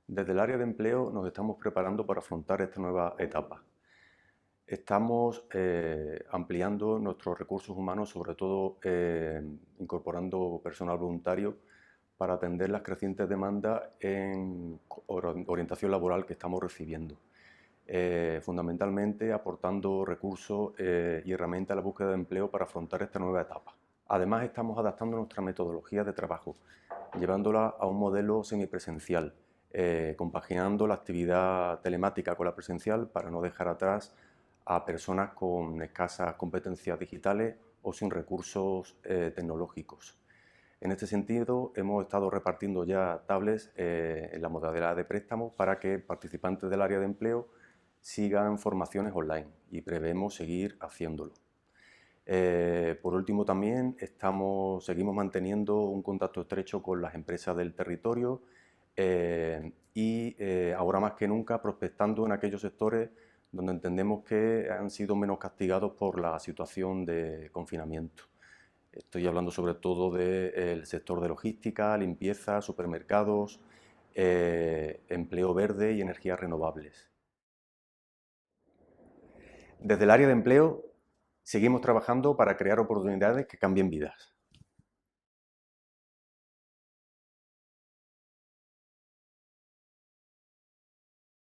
Desde el área de empleo nos estamos preparando para afrontar esta nueva etapa. Estamos ampliando nuestros recursos humanos, sobre todo incorporando personal voluntario para atender las crecientes demandas en orientación laboral que estamos recibiendo. Fundamentalmente aportando recursos y herramientas a la búsqueda de empleo para afrontar esta nueva etapa. Además, estamos adaptando nuestra metodología de trabajo, llevándola a un modelo semipresencial, compaginando la actividad telemática con la presencial para no dejar atrás a personas con escasas competencias digitales o sin recursos tecnológicos. En este sentido, hemos estado repartiendo ya tablets en la modalidad de préstamo para que participantes del área de empleo sigan formaciones online y prevemos seguir haciéndolo. Por último, también seguimos manteniendo un contacto estrecho con las empresas del territorio y ahora más que nunca prospectando en aquellos sectores donde entendemos que han sido menos castigados por la situación de confinamiento. Estoy hablando sobre todo del sector de logística, limpieza, supermercados, empleo verde y energías renovables. Desde el área de empleo seguimos trabajando para crear oportunidades que cambien vidas.